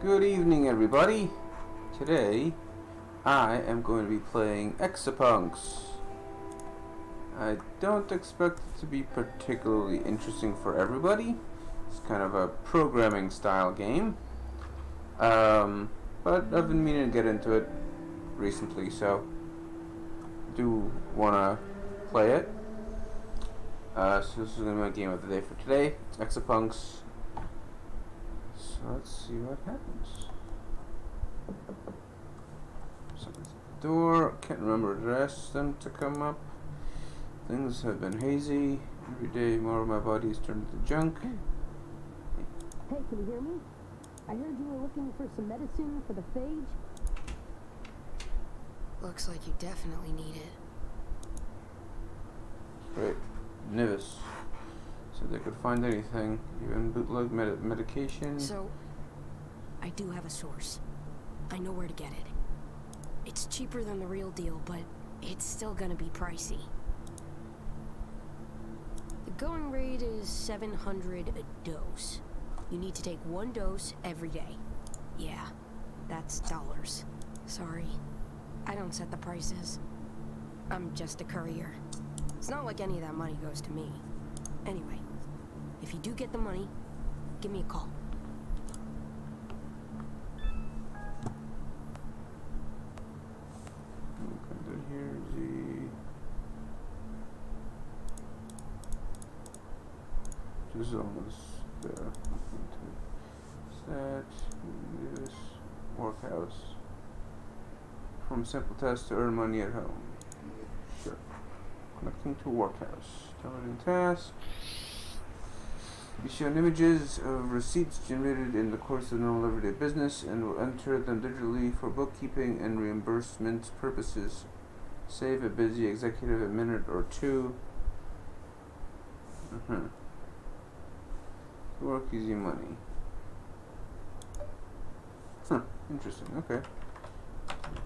Good evening, everybody. Today, I am going to be playing EXAPUNKS. I don't expect it to be particularly interesting for everybody. It's kind of a programming style game. But I've been meaning to get into it recently, so I do want to play it. So this is going to be my game of the day for today. EXAPUNKS. So let's see what happens. Something's at the door. Can't remember to ask them to come up. Things have been hazy. Every day more of my body is turned into junk. Hey, can you hear me? I heard you were looking for some medicine for the phage. Looks like you definitely need it. Great. Nivis. Said they could find anything, even bootleg medication. So, I do have a source. I know where to get it. It's cheaper than the real deal, but it's still gonna be pricey. The going rate is 700 a dose. You need to take one dose every day. Yeah, that's dollars. Sorry, I don't set the prices. I'm just a courier. It's not like any of that money goes to me. Anyway, if you do get the money, give me a call. This is almost there. Set this workhouse. From simple tasks to earn money at home. Sure. Connecting to workhouse. Downloading task. Be shown images of receipts generated in the course of normal everyday business and will enter them digitally for bookkeeping and reimbursement purposes. Save a busy executive a minute or two. Work easy money. Huh, interesting, okay.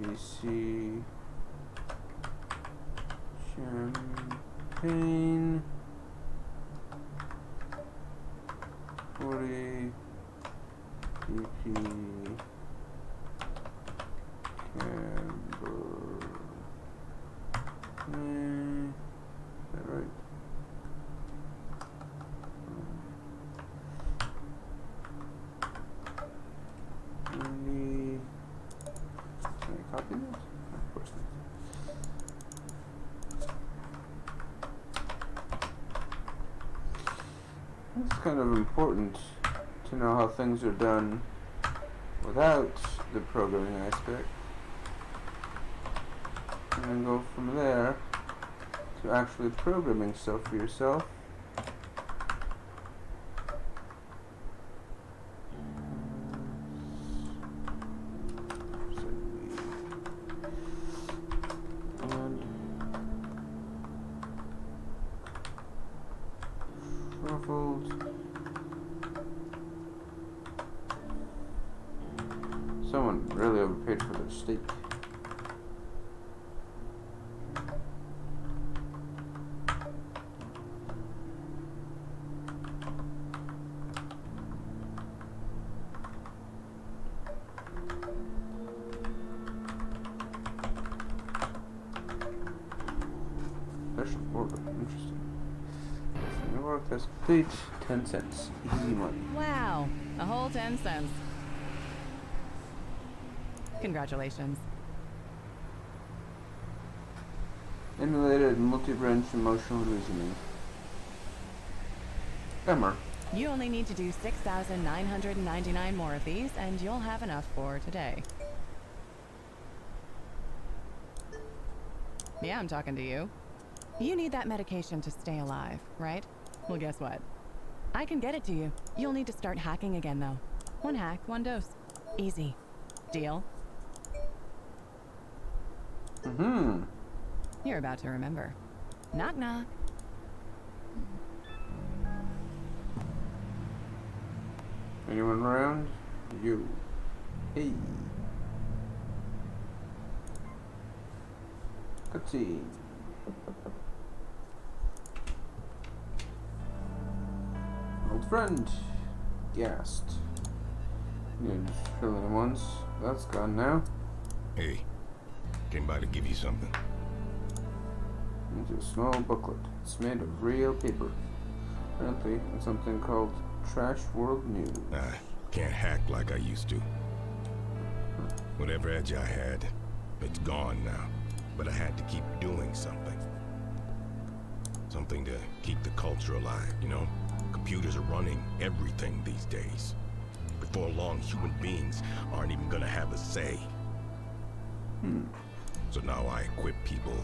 BC Champagne 40 PP Camber. Is that right? Can I copy that? Of course not. It's kind of important to know how things are done without the programming aspect, and then go from there to actually programming stuff for yourself. Someone really overpaid for their steak. Special order, interesting. Your work has complete. 10 cents. Easy money. Wow, a whole 10 cents. Congratulations. Emulated multi-branch emotional reasoning. Emmer. You only need to do 6,999 more of these, and you'll have enough for today. Yeah, I'm talking to you. You need that medication to stay alive, right? Well, guess what? I can get it to you. You'll need to start hacking again, though. One hack, one dose. Easy. Deal? You're about to remember. Knock, knock. Anyone around? You. Hey. Cutscene. Old friend. Gassed. Yeah, just fill in once. That's gone now. Hey, came by to give you something. Into a small booklet. It's made of real paper. Apparently, it's something called Trash World News. I can't hack like I used to. Whatever edge I had, it's gone now. But I had to keep doing something. Something to keep the culture alive, you know? Computers are running everything these days. Before long, human beings aren't even gonna have a say. So now I equip people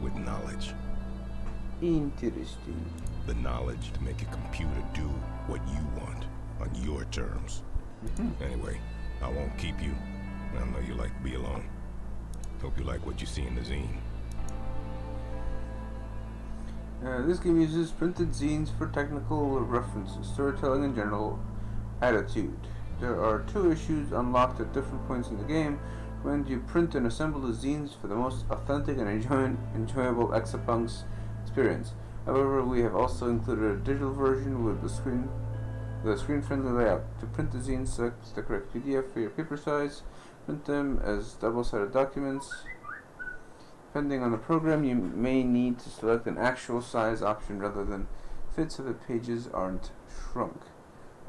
with knowledge. Interesting. The knowledge to make a computer do what you want on your terms. Anyway, I won't keep you. I know you like to be alone. Hope you like what you see in the zine. This game uses printed zines for technical references, storytelling, and general attitude. There are 2 issues unlocked at different points in the game. When you print and assemble the zines for the most authentic and enjoyable EXAPUNKS experience. However, we have also included a digital version with a screen-friendly layout. To print the zines, select the correct PDF for your paper size. Print them as double-sided documents. Depending on the program, you may need to select an actual size option rather than fit so the pages aren't shrunk.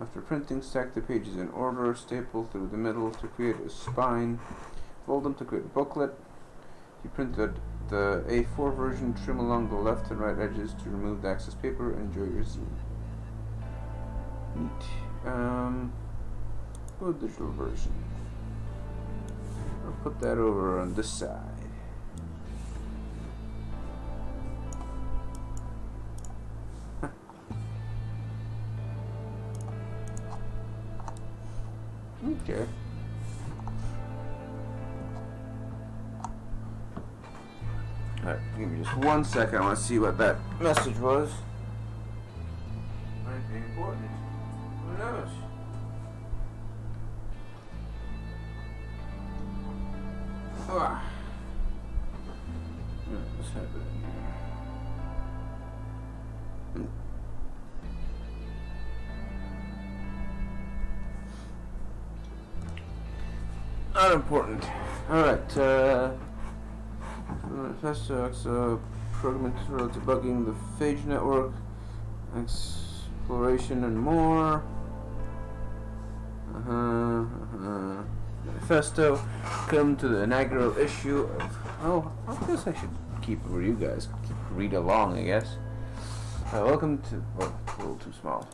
After printing, stack the pages in order, staple through the middle to create a spine, fold them to create a booklet. You printed the A4 version, trim along the left and right edges to remove the excess paper. Enjoy your zine. Neat. Go digital version. I'll put that over on this side. Okay. Alright, give me just 1 second. I want to see what that message was. Might be important. Who knows? Ah. What's happening here? Not important. Alright, manifesto, program tutorial debugging the phage network, exploration and more. Manifesto, come to the inaugural issue of, I guess I should keep where you guys read along, I guess. Welcome to, well, a little too small.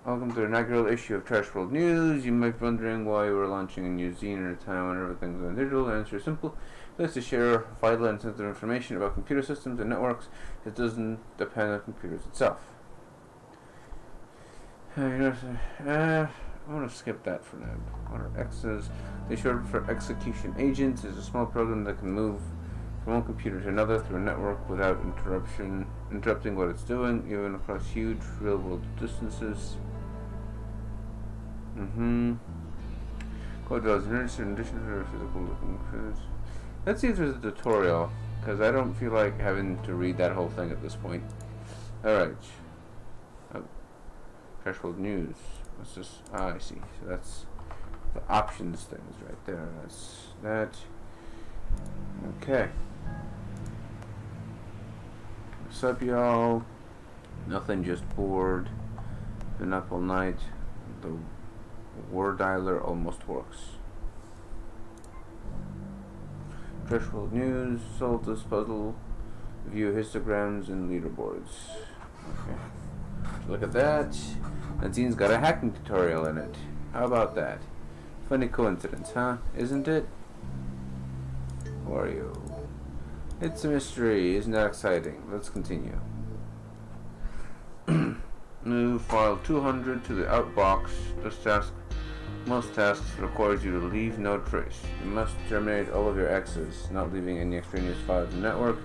Welcome to the inaugural issue of Trash World News. You might be wondering why we're launching a new zine at a time when everything's going digital. The answer is simple. It's to share vital and sensitive information about computer systems and networks. It doesn't depend on computers itself. I'm going to skip that for now. What are X's? They short for execution agents. Is a small program that can move from one computer to another through a network without interrupting what it's doing, even across huge real-world distances. Code developers in addition to physical looking codes. Let's see if there's a tutorial, because I don't feel like having to read that whole thing at this point. Alright. Trash World News. What's this? I see. So that's the options things right there. That's that. Okay. What's up, y'all? Nothing, just bored. Been up all night. The word dialer almost works. Trash World News. Solve this puzzle. View histograms and leaderboards. Okay. Look at that. That zine's got a hacking tutorial in it. How about that? Funny coincidence, huh? Isn't it? Who are you? It's a mystery. Isn't that exciting? Let's continue. Move file 200 to the outbox. Most tasks requires you to leave no trace. You must terminate all of your X's, not leaving any extraneous files in the network.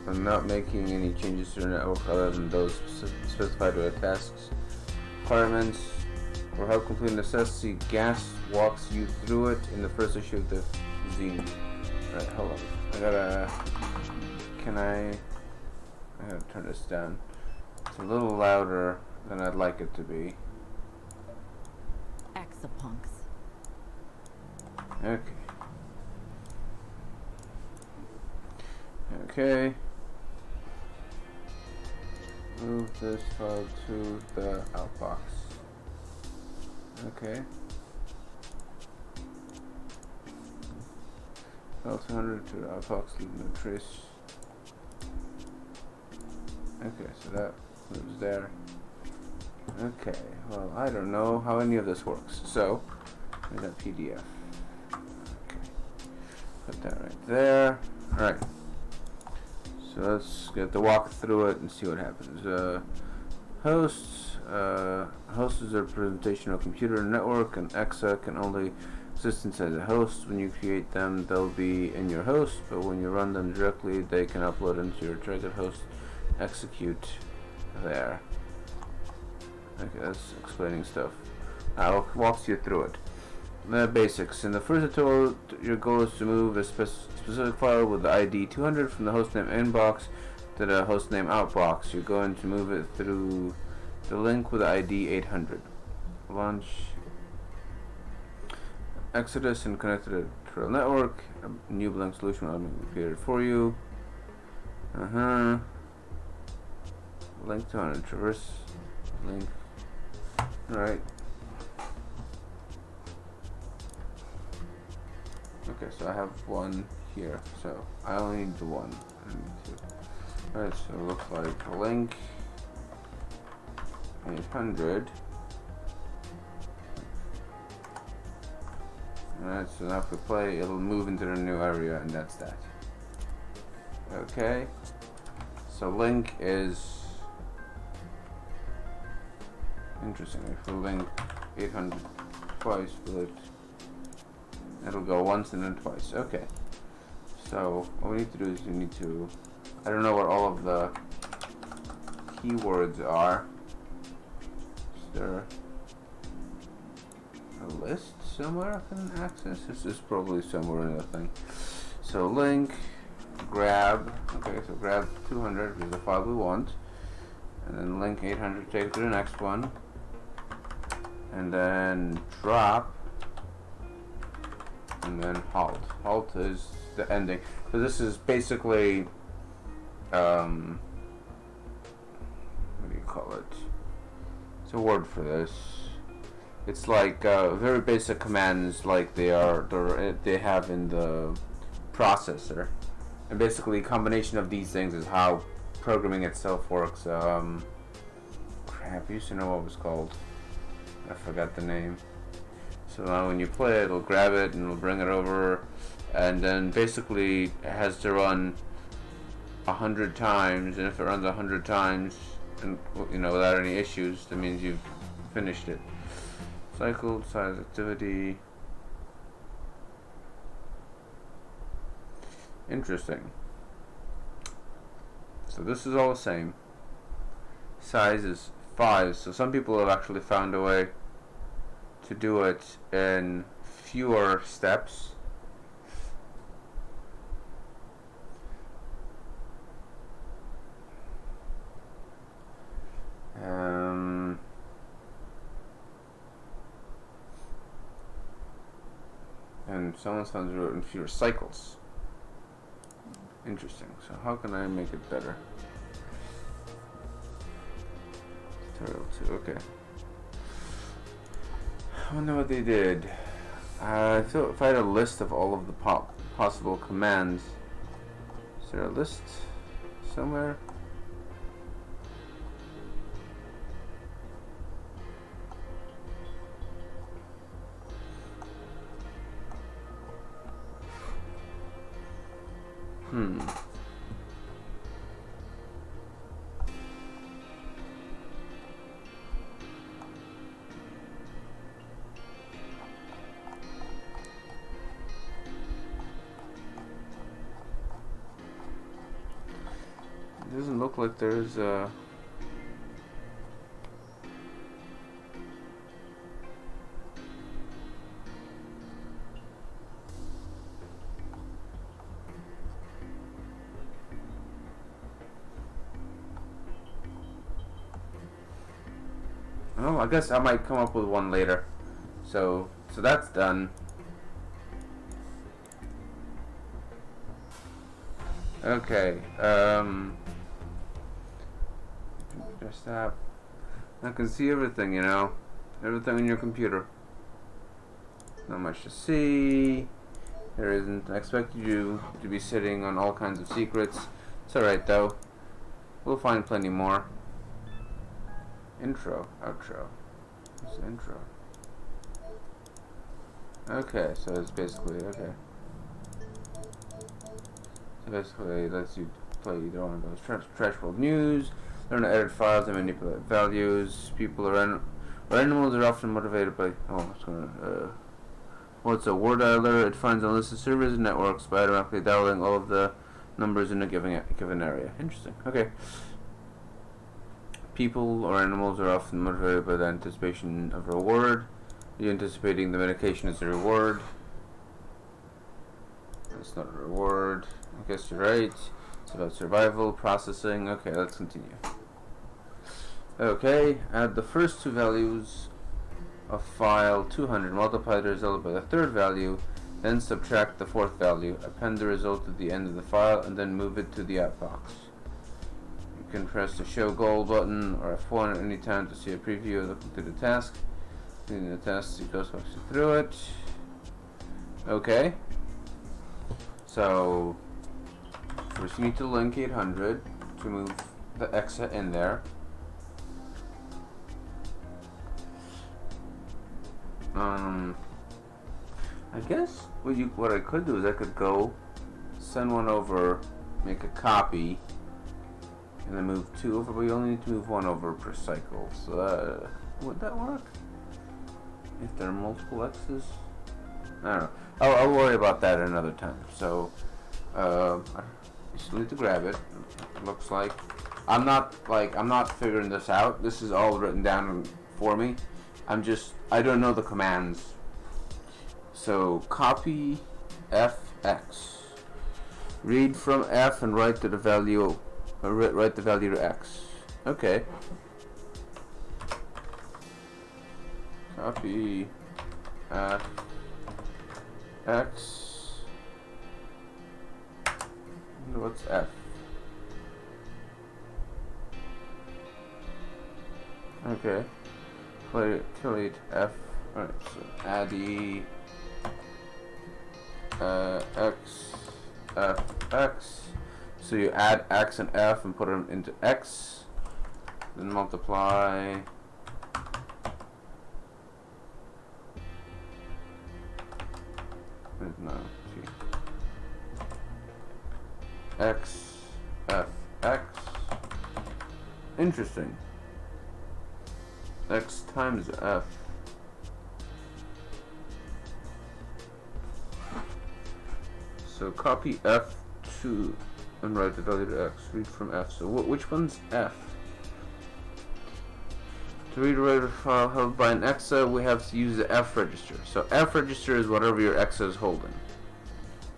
I'm not making any changes to the network other than those specified by the tasks. Requirements. For help complete necessity, Gas walks you through it in the first issue of the zine. Alright, hold on. I gotta turn this down. It's a little louder than I'd like it to be. EXAPUNKS. Okay. Okay. Move this file to the outbox. Okay. File 200 to the outbox, leave no trace. Okay, so that moves there. Okay, well, I don't know how any of this works. So, there's that PDF. Okay. Put that right there. Alright. So let's get to walk through it and see what happens. Hosts. Host is a representation of a computer network, and EXA can only exist inside the host. When you create them, they'll be in your host, but when you run them directly, they can upload into your target host, execute there. Okay, that's explaining stuff. I'll walk you through it. The basics. In the first tutorial, your goal is to move a specific file with the ID 200 from the hostname inbox to the hostname outbox. You're going to move it through the link with the ID 800. Launch Exodus and connect to the Trail network. A new blank solution will be created for you. Link 200. Traverse link. Alright. Okay, so I have one here, so I only need the one. Alright, so it looks like a link 800. Alright, so now if we play, it'll move into the new area, and that's that. Okay, so link is interesting. If we link 800 twice, will it? It'll go once and then twice. Okay. So what we need to do is we need to. I don't know what all of the keywords are. Is there a list somewhere I can access? This is probably somewhere in the thing. So link, grab. Okay, so grab 200 is the file we want, and then link 800 take it to the next one, and then drop. And then halt. Halt is the ending. So this is basically, what do you call it? It's a word for this. It's like very basic commands, like they have in the processor, and basically a combination of these things is how programming itself works. Crap, I used to know what it was called. I forgot the name. So now when you play it, it'll grab it and it'll bring it over, and then basically it has to run 100 times, and if it runs 100 times, and without any issues, that means you've finished it. Cycle, size, activity. Interesting. So this is all the same. Size is 5, so some people have actually found a way to do it in fewer steps. And someone's found to do it in fewer cycles. Interesting. So how can I make it better? Tutorial 2, okay. I wonder what they did. I thought if I had a list of all of the possible commands. Is there a list somewhere? It doesn't look like there's a... Well, I guess I might come up with one later. So that's done. Okay. Desktop. I can see everything, you know. Everything on your computer. Not much to see. There isn't. I expected you to be sitting on all kinds of secrets. It's alright though. We'll find plenty more. Intro. Outro. What's the intro? Okay, so it's basically, okay. So basically it lets you play either one of those. Trash world news. Learn to edit files and manipulate values. People or animals are often motivated by, what's a word dialer? It finds a list of servers and networks by automatically dialing all of the numbers in a given area. Interesting. Okay. People or animals are often motivated by the anticipation of a reward. You're anticipating the medication is a reward. It's not a reward. I guess you're right. It's about survival, processing. Okay, let's continue. Okay, add the first two values of file 200, multiply the result by the third value, then subtract the fourth value, append the result at the end of the file, and then move it to the app box. You can press the show goal button or F1 at any time to see a preview of the completed task. Completing the task, it goes through it. Okay. So, first you need to link 800 to move the EXA in there. I guess what I could do is I could go send one over, make a copy, and then move two over, but you only need to move one over per cycle. So would that work? If there are multiple X's? I don't know. I'll worry about that another time. So you still need to grab it. It looks like I'm not figuring this out. This is all written down for me. I don't know the commands. So copy fx. Read from f and write to the value. Write the value to x. Okay. Copy x. What's f? Okay. Delete f. Alright, so add e x f x. So you add x and f and put them into x. Then multiply. No, x f x. Interesting. X times f. So copy f2 and write the value to x. Read from f. So which one's f? To read or write a file held by an EXA, we have to use the F register. So F register is whatever your EXA is holding.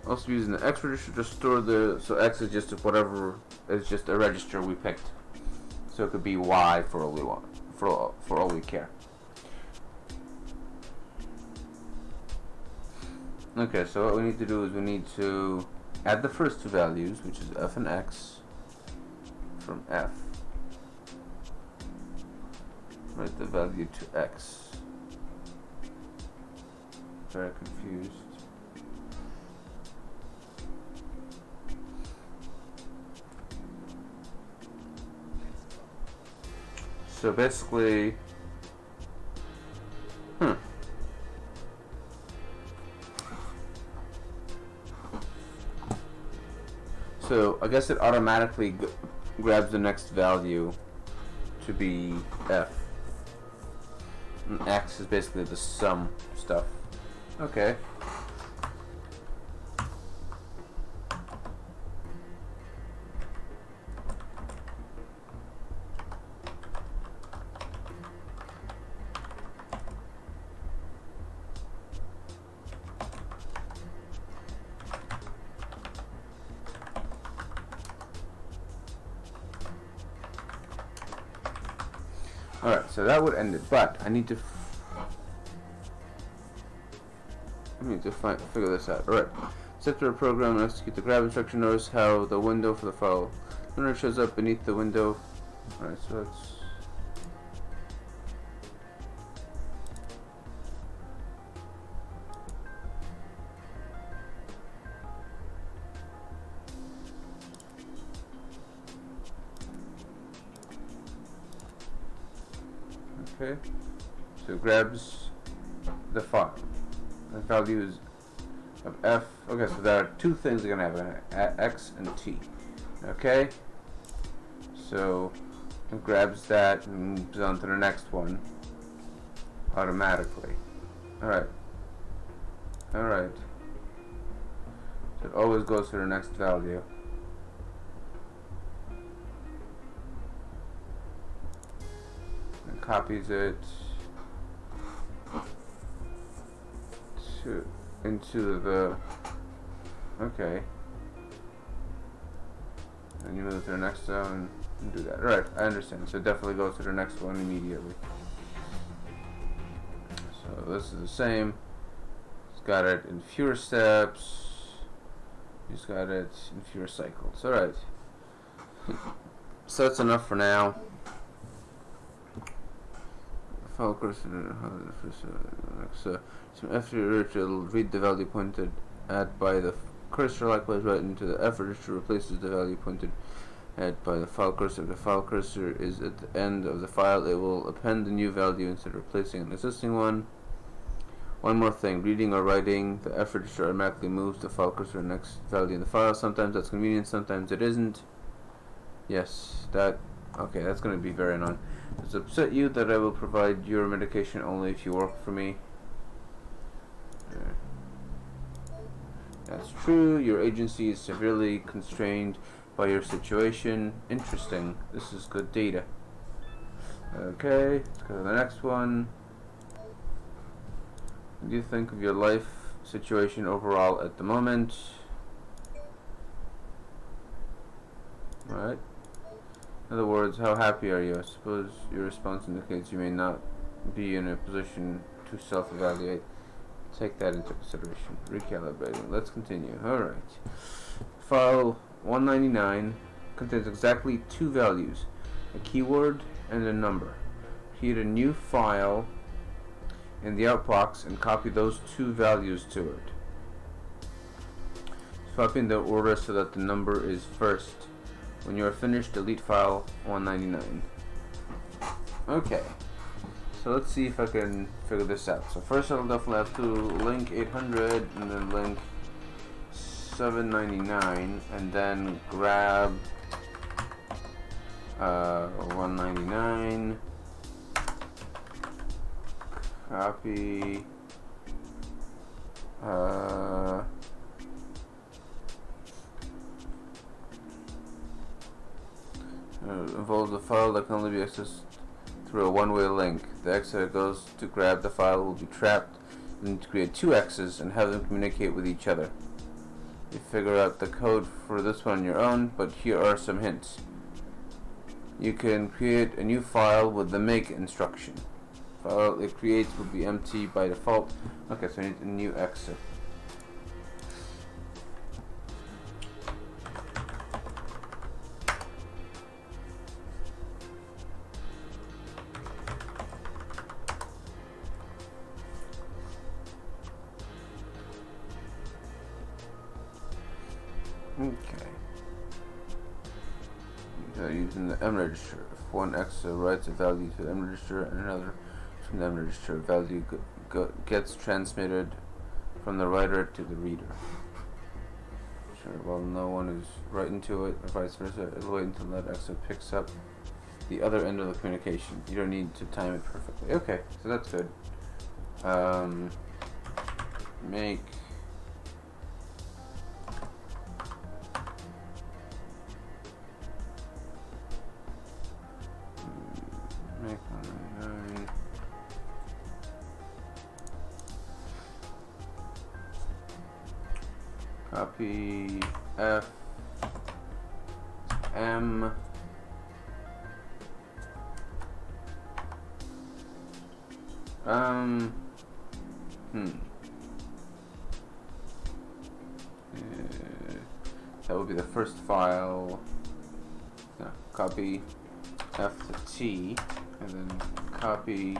Also using the X register to store so X is just whatever, is just a register we picked. So it could be Y for all we want, for all we care. Okay, so what we need to do is we need to add the first two values, which is F and X, from F. Write the value to X. Very confused. So basically, So I guess it automatically grabs the next value to be F. And X is basically the sum stuff. Okay. Alright, so that would end it, but I need to figure this out. Alright, set the program and execute the grab instruction. Notice how the window for the file runner shows up beneath the window. Alright, so let's... Okay, so it grabs the file. The values of f. Okay, so there are two things we're gonna have, x and t. Okay, so it grabs that and moves on to the next one automatically. Alright. Alright. So it always goes to the next value. Copies it into the okay, and you move to the next zone and do that. Right, I understand. So it definitely goes to the next one immediately. So this is the same. It's got it in fewer steps. It's got it in fewer cycles. All right. So that's enough for now. File cursor, so after it will read the value pointed at by the cursor, likewise right into the F register replaces the value pointed at by the file cursor. If the file cursor is at the end of the file, it will append the new value instead of replacing an existing one. One more thing, reading or writing, the F register automatically moves the file cursor to the next value in the file. Sometimes that's convenient, sometimes it isn't. Yes, okay, that's going to be very annoying. Does it upset you that I will provide your medication only if you work for me? That's true. Your agency is severely constrained by your situation. Interesting. This is good data. Okay, let's go to the next one. What do you think of your life situation overall at the moment? Alright. In other words, how happy are you? I suppose your response indicates you may not be in a position to self-evaluate. Take that into consideration. Recalibrating. Let's continue. Alright. File 199 contains exactly two values, a keyword and a number. Create a new file in the outbox and copy those two values to it. Swap in the order so that the number is first. When you are finished, delete file 199. Okay, so let's see if I can figure this out. So first I'll definitely have to link 800 and then link 799 and then grab 199, copy involves a file that can only be accessed through a one-way link. The X that goes to grab the file will be trapped. You need to create two X's and have them communicate with each other. You figure out the code for this one on your own, but here are some hints. You can create a new file with the make instruction. File it creates will be empty by default. Okay, so I need a new exit. Okay. Using the M register. If one X writes a value to the M register and another from the M register, value gets transmitted from the writer to the reader. Sure, while no one is writing to it, or vice versa, it'll wait until that X picks up the other end of the communication. You don't need to time it perfectly. Okay, so that's good. Make make 199. Copy F M Hmm. That would be the first file. No, copy F to T, and then copy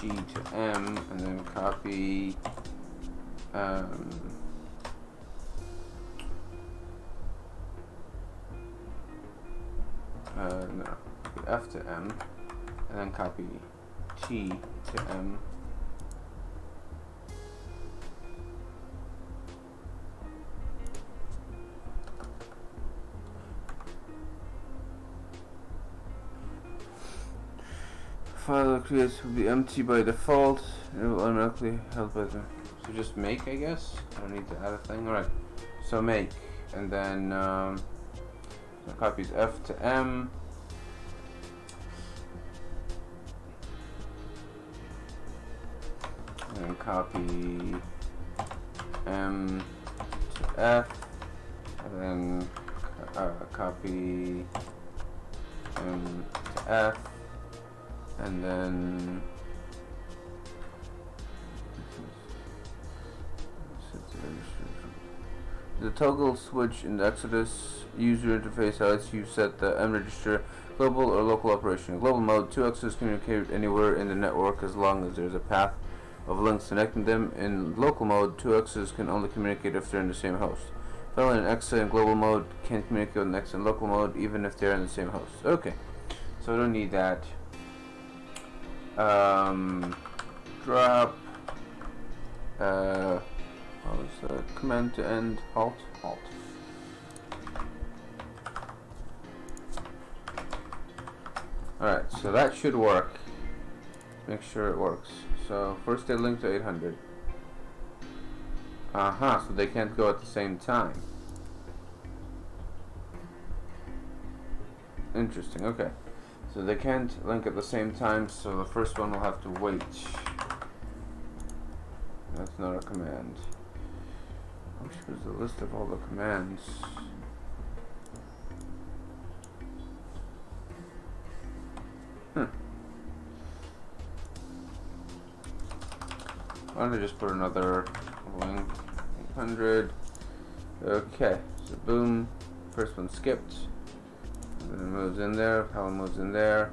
G to M, and then copy no, F to M, and then copy T to M. File that creates will be empty by default. It will automatically held by the. So just make, I guess. I don't need to add a thing. Alright. So make, and then so copies F to M. And then copy M to F, and then copy M to F. And then the toggle switch in the Exodus user interface lets you set the M register global or local operation. In global mode, two X's communicate anywhere in the network as long as there's a path of links connecting them. In local mode, two X's can only communicate if they're in the same host. Finally, an Exa in global mode can't communicate with an Exa in local mode even if they're in the same host. Okay, so I don't need that. Drop what was that? Command to end, alt. Alright, so that should work. Make sure it works. So first they link to 800. So they can't go at the same time. Interesting, okay. So they can't link at the same time, so the first one will have to wait. That's not a command. Which was the list of all the commands. Why don't I just put another link? 800. Okay, so boom. First one skipped. And then it moves in there. Power moves in there.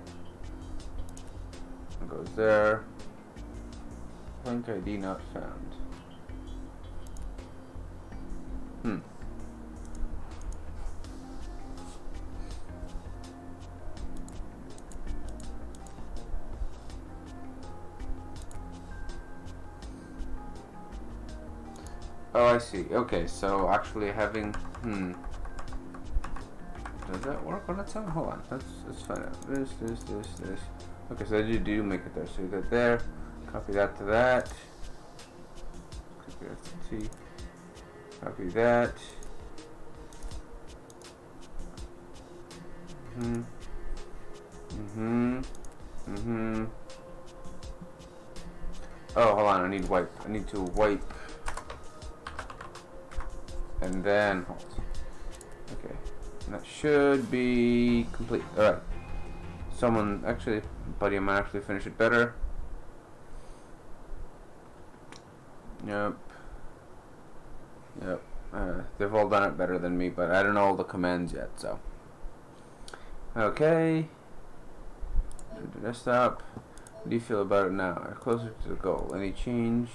It goes there. Link ID not found. Oh, I see. Okay, so actually having does that work on its own? Hold on, let's find out. This. Okay, so you do make it there. So you get there, copy that to that. Copy that to T. Copy that. Oh, hold on, I need wipe. I need to wipe. And then halt. Okay. And that should be complete. Alright. Someone actually, buddy, I might actually finish it better. Yep. They've all done it better than me, but I don't know all the commands yet, so. Okay. The desktop. How do you feel about it now? Are closer to the goal. Any change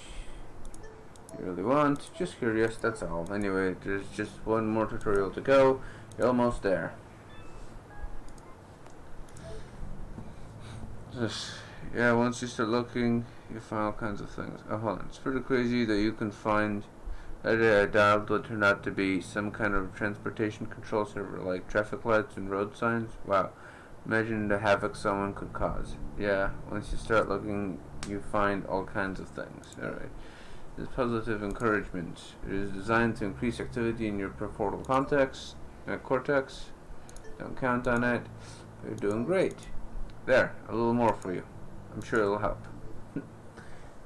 you really want? Just curious, that's all. Anyway, there's just one more tutorial to go. You're almost there. Yeah, once you start looking, you find all kinds of things. Oh, hold on. It's pretty crazy that you can find that I dialed what turned out to be some kind of transportation control server, like traffic lights and road signs. Wow. Imagine the havoc someone could cause. Yeah, once you start looking, you find all kinds of things. Alright. This positive encouragement. It is designed to increase activity in your prefrontal cortex. Don't count on it. You're doing great. There, a little more for you. I'm sure it'll help.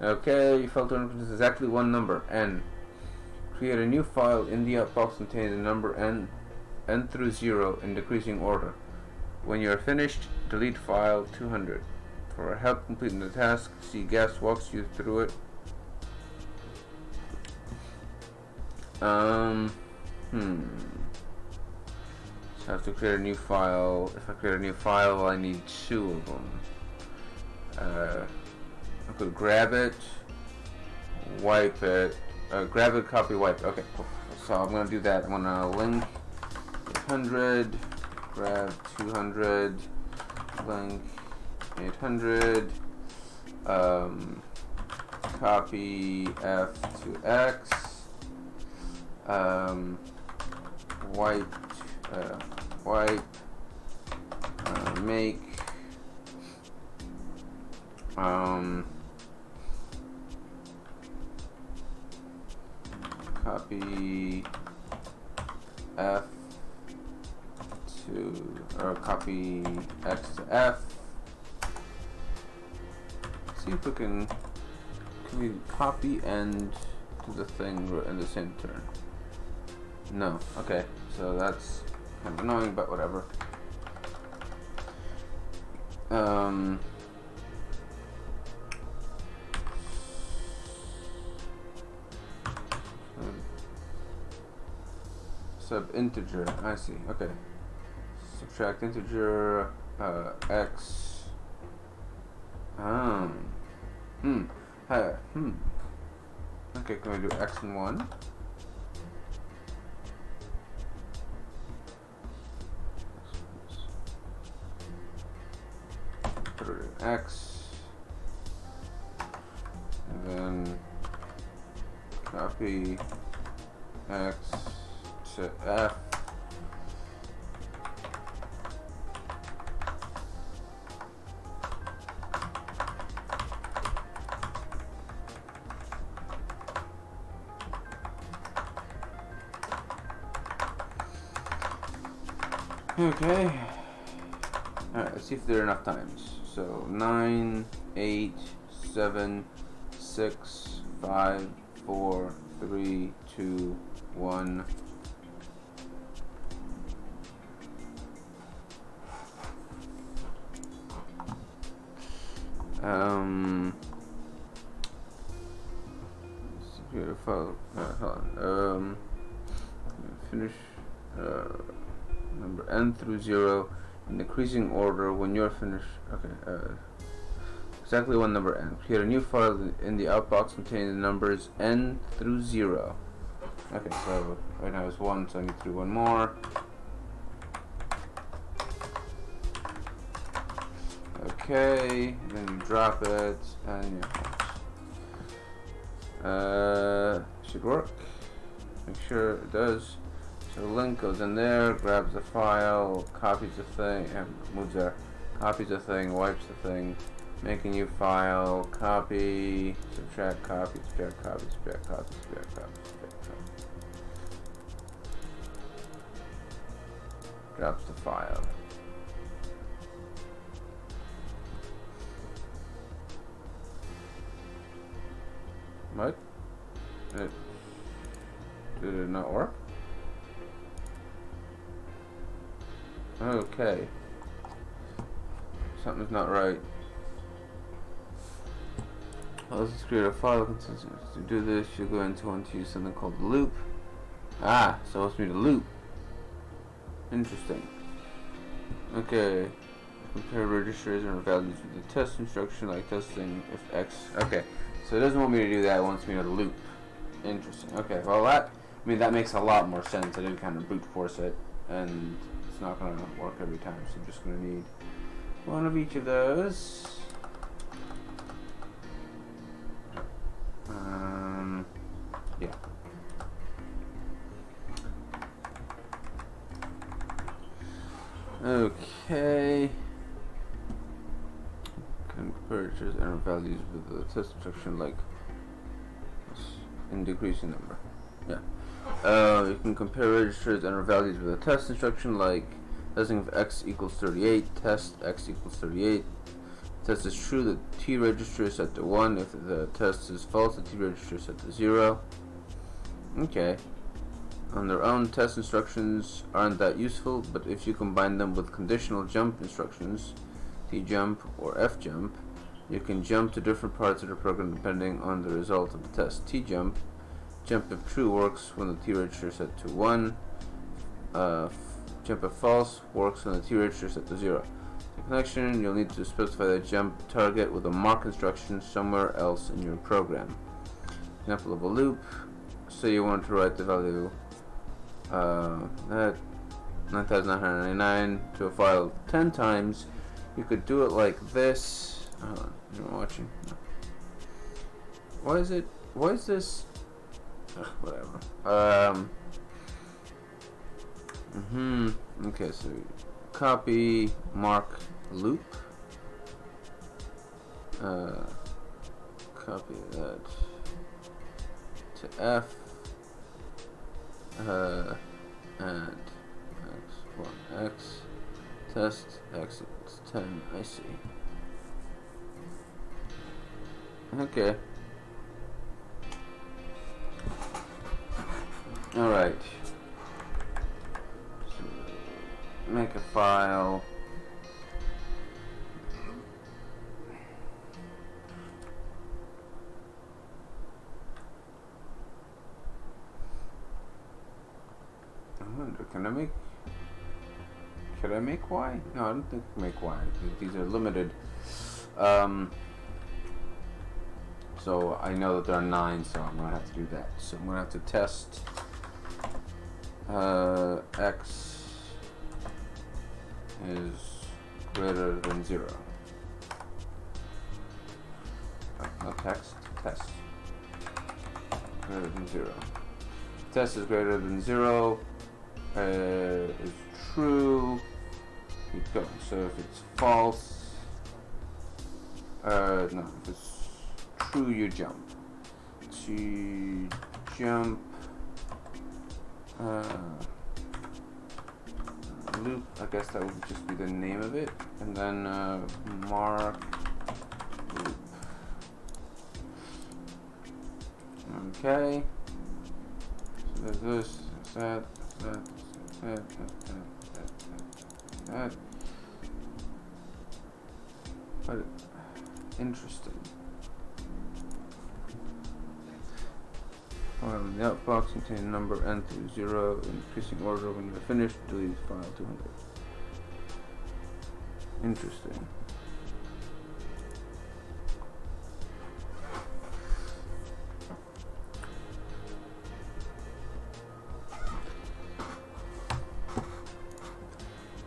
Okay, you felt this is exactly one number, n. Create a new file in the outbox containing the number n through 0 in decreasing order. When you are finished, delete file 200. For help completing the task, see guest walks you through it. So I have to create a new file. If I create a new file, I need 2 of them. I could grab it, wipe it, grab it, copy, wipe. Okay, cool. So I'm gonna do that. I'm gonna link 800, grab 200, link 800, copy F to X, wipe, make, copy F to, or copy X to F. See if we can we copy and do the thing in the same turn. No, okay, so that's kind of annoying, but whatever. Sub integer, I see, okay. Subtract integer, X. Okay, can we do X and 1? Put it in X. And then copy X to F. Okay. Alright, let's see if there are enough times. So 9, 8, 7, 6, 5, 4, 3, 2, 1. Beautiful. Hold on. Finish. Number n through 0 in decreasing order when you're finished. Okay, exactly one number n. Create a new file in the outbox containing the numbers n through 0. Okay, so right now it's 1, so I need to do one more. Okay, then you drop it, and yeah, should work. Make sure it does. So the link goes in there, grabs the file, copies the thing, and moves there. Copies the thing, wipes the thing, make a new file, copy, subtract, copy, subtract, copy, subtract, copy, subtract, copy, subtract, copy. Drops the file. What? Did it not work? Okay. Something's not right. Well, let's just create a file consistent. To do this, you'll go into one to use something called loop. Ah, so it's me to loop. Interesting. Okay. Compare registers and values with the test instruction, like testing if X. Okay. So it doesn't want me to do that, it wants me to loop. Interesting. Okay, well that makes a lot more sense. I did kind of brute force it, and it's not going to work every time, so I'm just going to need one of each of those. Yeah. Okay. Can compare registers and values with the test instruction, like in decreasing number. Yeah. You can compare registers and values with a test instruction, like testing if x equals 38, test x equals 38. If the test is true, the t register is set to 1. If the test is false, the t register is set to 0. Okay. On their own, test instructions aren't that useful, but if you combine them with conditional jump instructions, T-jump or F-jump. You can jump to different parts of the program depending on the result of the test. T-jump, jump if true works when the T-register is set to 1. Jump if false works when the T-register is set to 0. The connection, you'll need to specify the jump target with a mark instruction somewhere else in your program. Example of a loop. Say you want to write the value that 9,999 to a file 10 times. You could do it like this. Hold on, you're watching. No. Why is this? Ugh, whatever. Okay, so copy mark loop. Copy that to F. And X1 X test X 10. I see. Okay. All right. So make a file. I wonder, can I make Y? No, I don't think I can make Y. These are limited. So I know that there are 9, so I'm gonna have to do that. So I'm gonna have to test X is greater than 0. No text. Test. Greater than 0. Test is greater than 0. Is true. Keep going. So if it's false, no. If it's true, you jump. To jump. Loop. I guess that would just be the name of it, and then mark loop. Okay. So there's this. There's that. That. But interesting. The outbox contains a number n through 0 in increasing order. When you're finished, delete file 200. Interesting.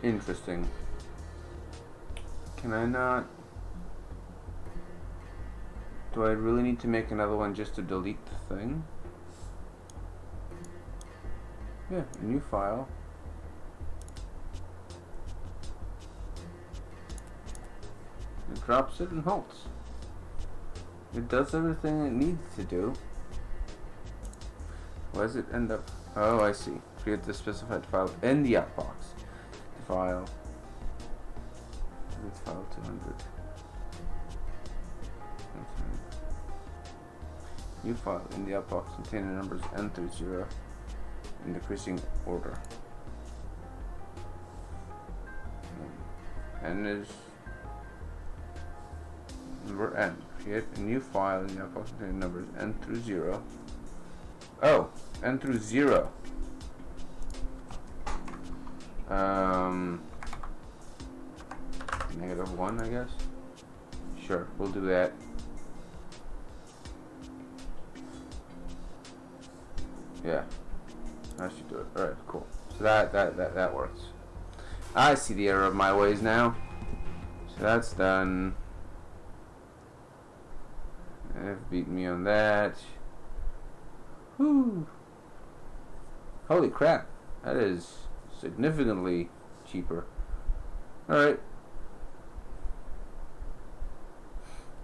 Interesting. Can I not? Do I really need to make another one just to delete the thing? Yeah, a new file. It drops it and halts. It does everything it needs to do. Why does it end up? Oh, I see. Create the specified file in the outbox. File. Delete file 200. New file in the outbox containing numbers n through 0 in decreasing order. N is number n. Create a new file in the outbox containing numbers n through 0. Oh, n through 0. -1, I guess. Sure, we'll do that. Yeah, I should do it. All right, cool. So that works. I see the error of my ways now. So that's done. They've beaten me on that. Whew. Holy crap! That is significantly cheaper. Alright.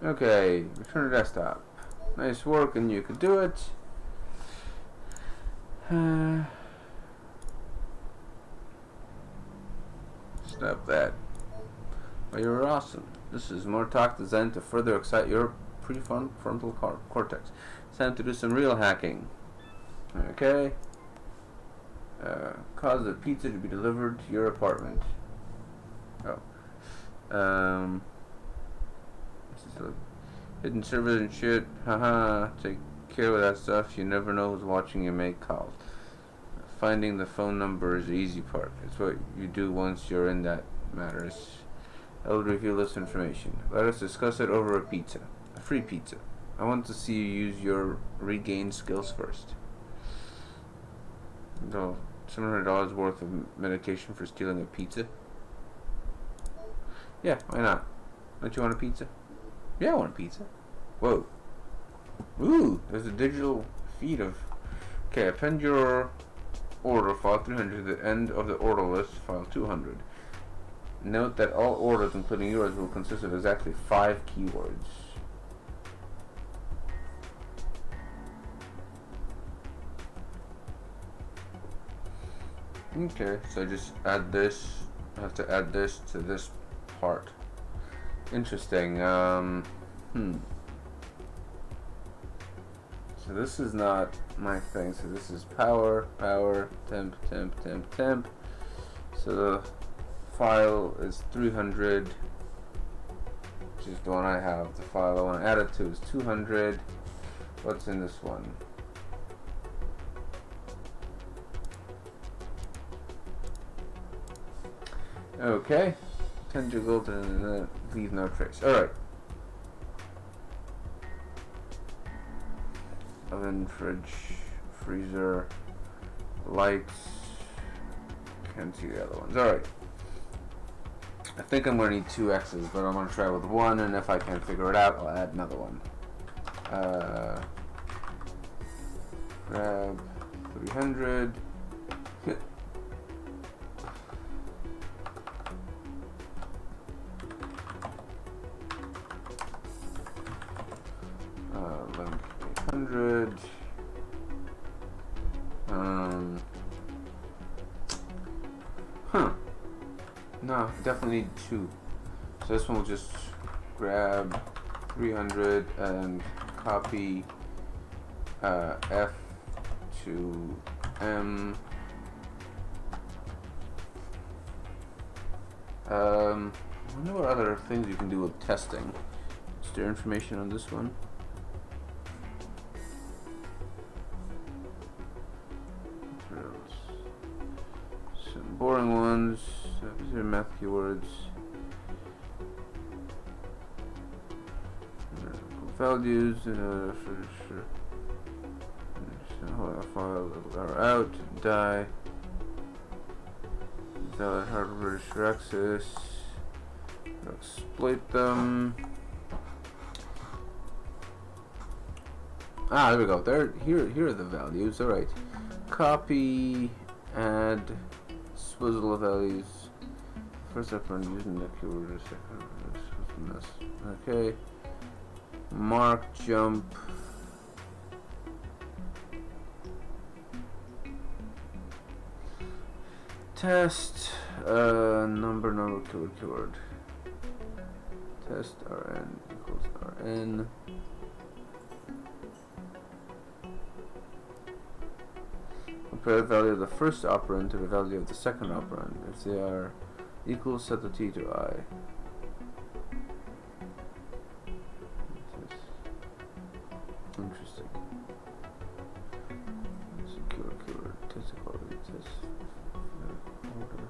Okay, return to desktop. Nice work, and you could do it. Stop that. Well, you're awesome. This is more talk designed to further excite your prefrontal cortex. It's time to do some real hacking. Okay. Cause the pizza to be delivered to your apartment. Oh. This is a hidden servers and shit. Haha. Take care of that stuff. You never know who's watching you make calls. Finding the phone number is the easy part. It's what you do once you're in that matters. I will reveal this information. Let us discuss it over a pizza. A free pizza. I want to see you use your regained skills first. No, $700 worth of medication for stealing a pizza? Yeah, why not? Don't you want a pizza? Yeah, I want a pizza. Whoa. Ooh, there's a digital feed of... Okay, append your order file 300 to the end of the order list, file 200. Note that all orders, including yours, will consist of exactly 5 keywords. Okay, so I just add this. I have to add this to this part. Interesting. So this is not my thing. So this is power, temp. So the file is 300, which is the one I have. The file I want to add it to is 200. What's in this one? Okay. Tender gold and leave no trace. Alright. Oven, fridge, freezer, lights. Can't see the other ones. Alright. I think I'm going to need 2 X's, but I'm going to try with 1, and if I can't figure it out, I'll add another one. Grab 300. Limp 800. No, definitely need 2. So this one will just grab 300 and copy F to M. I wonder what other things you can do with testing. Is there information on this one? Some boring ones. These are math keywords. Values. File are out. Die. Valid hardware for access. Exploit them. Ah, there we go. Here are the values. All right. Copy. Add. Swizzle of values. First up, I'm using the keyword. Okay. Mark, jump. Test. Number, keyword. Test rn equals rn. Compare the value of the first operand to the value of the second operand. If they are equal, set the t to I. Interesting. Secure keyword. Test equality. Test order.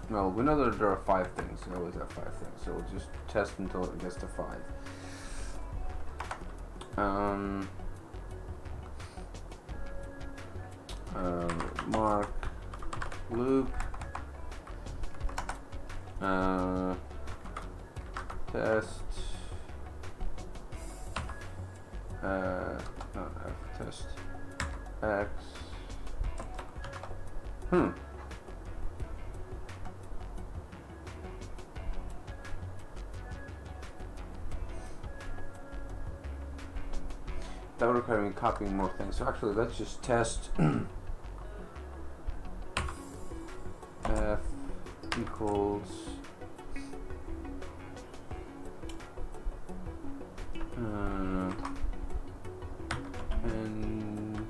Well, we know that there are 5 things. We always have 5 things. So we'll just test until it gets to 5. Mark loop. Test. Not F. Test. X. That would require me copying more things. So actually, let's just test F equals N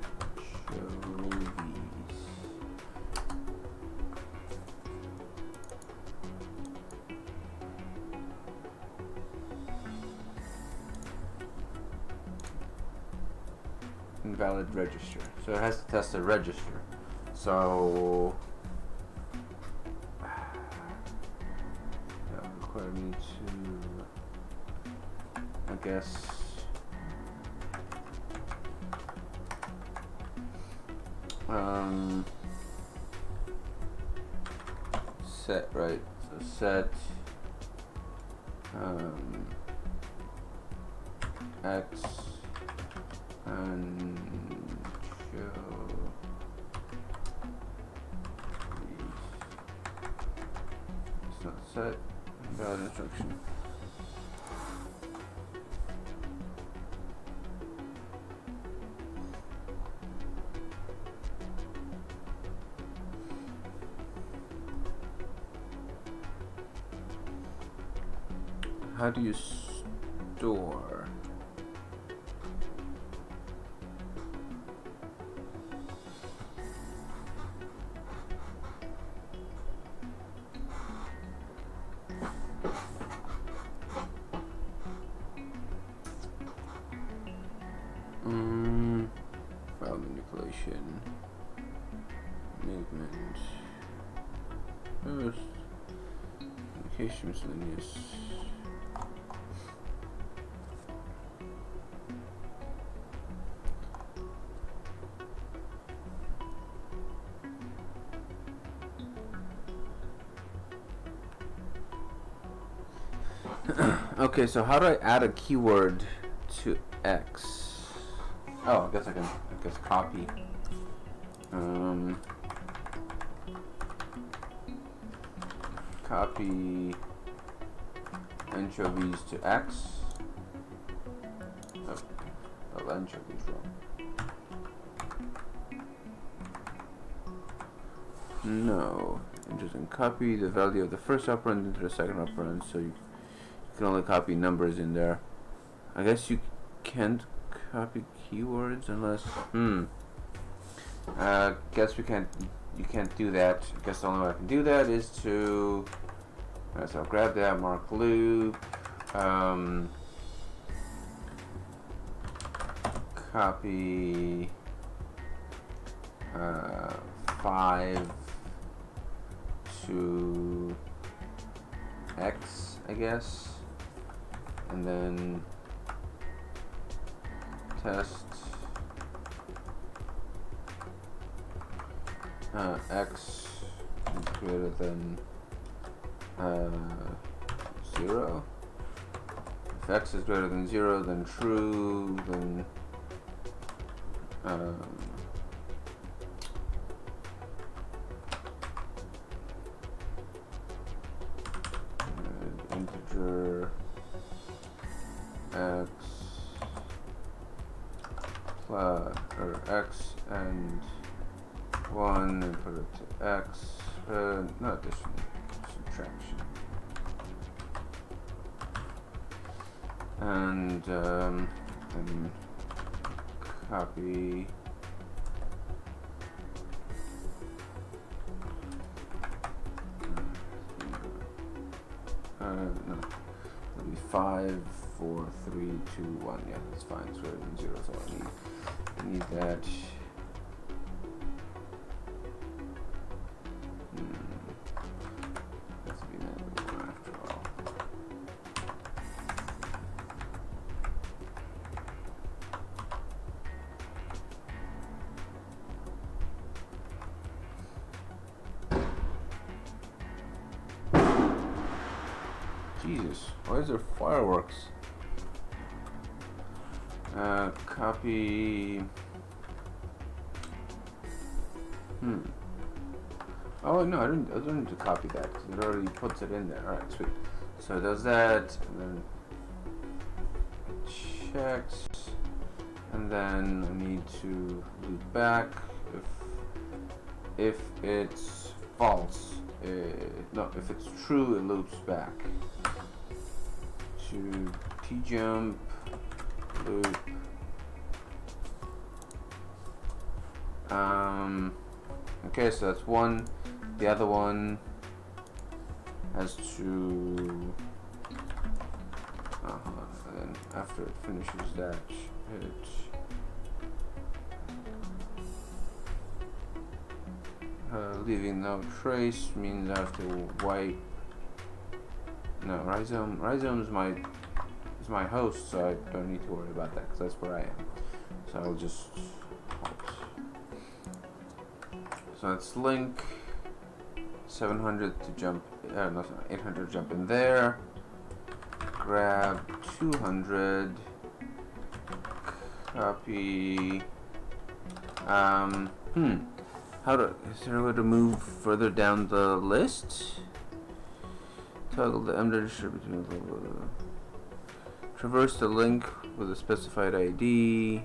invalid register. So it has to test the register. So that would require me to, I guess, set, right? So set X and show it's not set, invalid instruction. How do you store? File manipulation, movement, first, communication miscellaneous. Okay, so how do I add a keyword to X? Oh, I guess copy. Copy anchovies to X. Oh, spelled anchovies wrong. No, interesting. Copy the value of the first operand into the second operand, so you can only copy numbers in there. I guess you can't copy keywords unless guess you can't do that. I guess the only way I can do that is to so I'll grab that, mark loop, copy 5 to X, I guess, and then test X is greater than 0. If X is greater than 0, then true, then integer X plus or X and 1 and put it to X, not addition, subtraction, and then copy no, it'll be 5, 4, 3, 2, 1. Yeah, that's fine. It's greater than 0, so I need that. That's to be another one after all. Jesus, why is there fireworks? Copy. Oh no, I don't need to copy that because it already puts it in there. All right, sweet. So it does that, and then it checks, and then I need to loop back if it's false. No, if it's true, it loops back to tjump loop. Okay, so that's one. The other one has to. And then after it finishes that, it Leaving no trace means I have to wipe. No, Rhizome is my host, so I don't need to worry about that because that's where I am. So I'll just halt. So let's link 700 to jump. No, sorry, 800 to jump in there. Grab 200. Copy. Is there a way to move further down the list? Toggle the M register between traverse the link with a specified ID.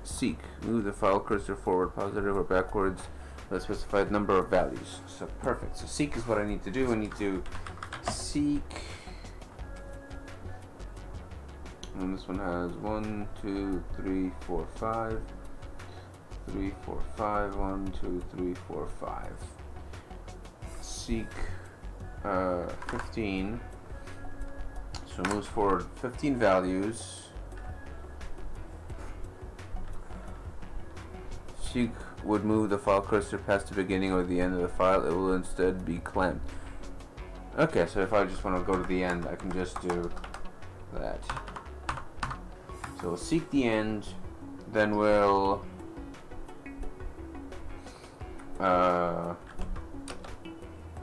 Seek. Move the file cursor forward, positive or backwards with a specified number of values. So perfect. So seek is what I need to do. I need to seek. And this one has 1, 2, 3, 4, 5. 3, 4, 5. 1, 2, 3, 4, 5. Seek 15. So it moves forward 15 values. Seek would move the file cursor past the beginning or the end of the file. It will instead be clamped. Okay, so if I just want to go to the end, I can just do that. So we'll seek the end, then we'll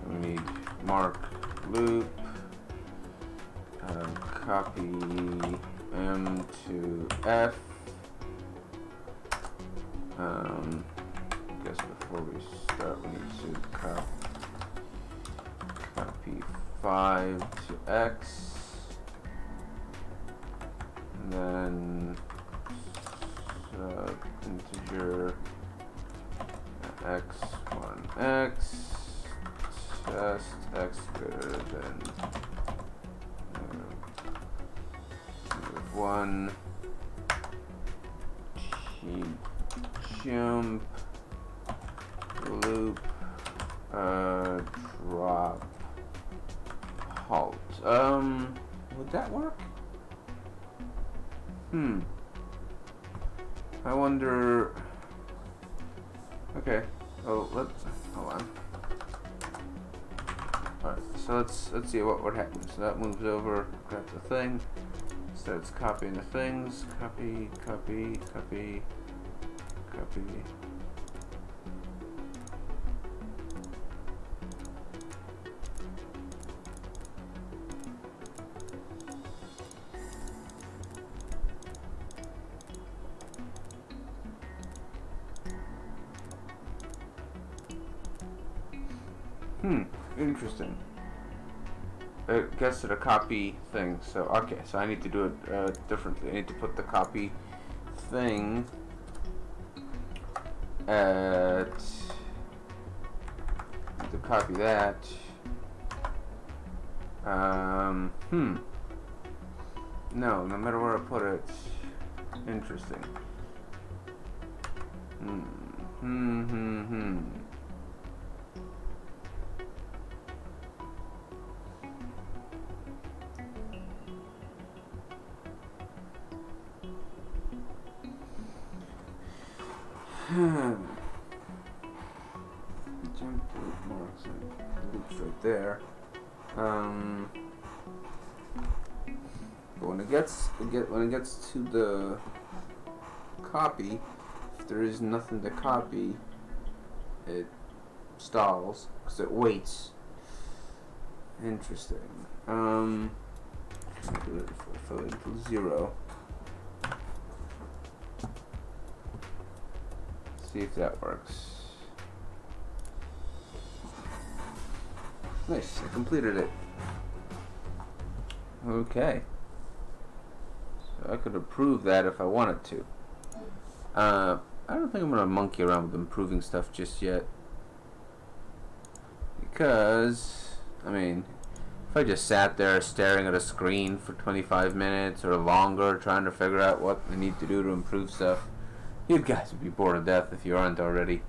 we need mark loop, copy M to F. I guess before we start, we need to copy 5 to X. And then integer x1 x test x greater than 1 jump loop drop halt. Would that work? I wonder. Okay. Oh, hold on. Alright, so let's see what happens. So that moves over, grabs the thing, starts copying the things. Copy. Interesting. It gets to the copy thing. So okay, so I need to do it differently. I need to put the copy thing at. I need to copy that. No matter where I put it. Interesting. Jump loop marks and loops right there. But when it gets to the copy, if there is nothing to copy, it stalls because it waits. Interesting. Do it for equals 0. See if that works. Nice, I completed it. Okay. So I could approve that if I wanted to. I don't think I'm gonna monkey around with improving stuff just yet. Because, I mean, if I just sat there staring at a screen for 25 minutes or longer trying to figure out what I need to do to improve stuff, you guys would be bored to death if you aren't already.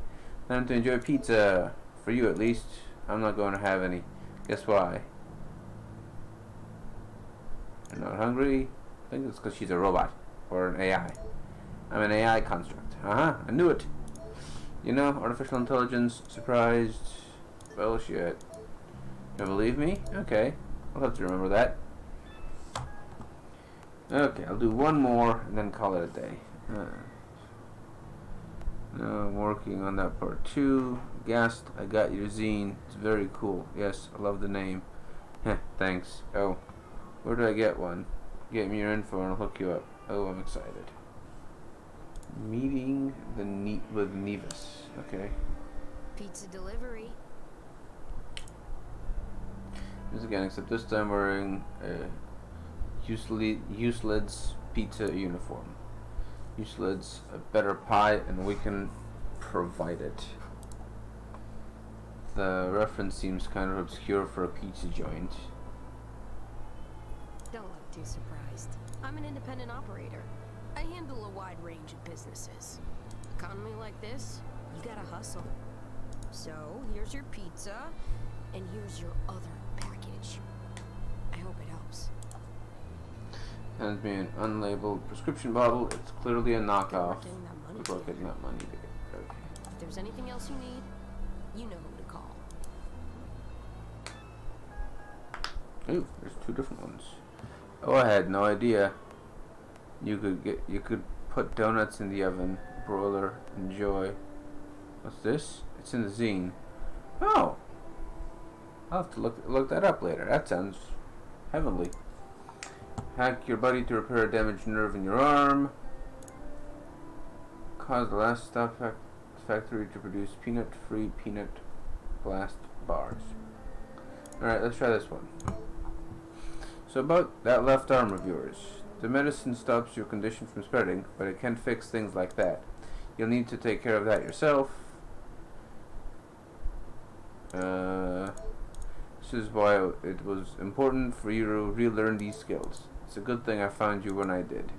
Time to enjoy pizza. For you at least. I'm not going to have any. Guess why? You're not hungry? I think it's because she's a robot. Or an AI. I'm an AI construct. I knew it. You know, artificial intelligence, surprised. Bullshit. You believe me? Okay. I'll have to remember that. Okay, I'll do one more and then call it a day. Now I'm working on that part 2. Guest, I got your zine. It's very cool. Yes, I love the name. Heh, thanks. Oh, where do I get one? Get me your info and I'll hook you up. Oh, I'm excited. Meeting with Nevis. Okay. Pizza delivery. This again, except this time wearing a Useled's pizza uniform. Useled's a better pie, and we can provide it. The reference seems kind of obscure for a pizza joint. Don't look too surprised. I'm an independent operator. I handle a wide range of businesses. Economy like this, you gotta hustle. So, here's your pizza, and here's your other package. I hope it helps. Hands me an unlabeled prescription bottle. It's clearly a knockoff. Good luck Good luck getting getting that money that money together. Okay. If there's anything else you need, you know who to call. Ooh, there's 2 different ones. Oh, I had no idea. You could put donuts in the oven, broiler, enjoy. What's this? It's in the zine. Oh, I'll have to look that up later. That sounds heavenly. Hack your buddy to repair a damaged nerve in your arm. Cause the last stop factory to produce peanut-free peanut blast bars. Alright, let's try this one. So about that left arm of yours. The medicine stops your condition from spreading, but it can't fix things like that. You'll need to take care of that yourself. This is why it was important for you to relearn these skills. It's a good thing I found you when I did.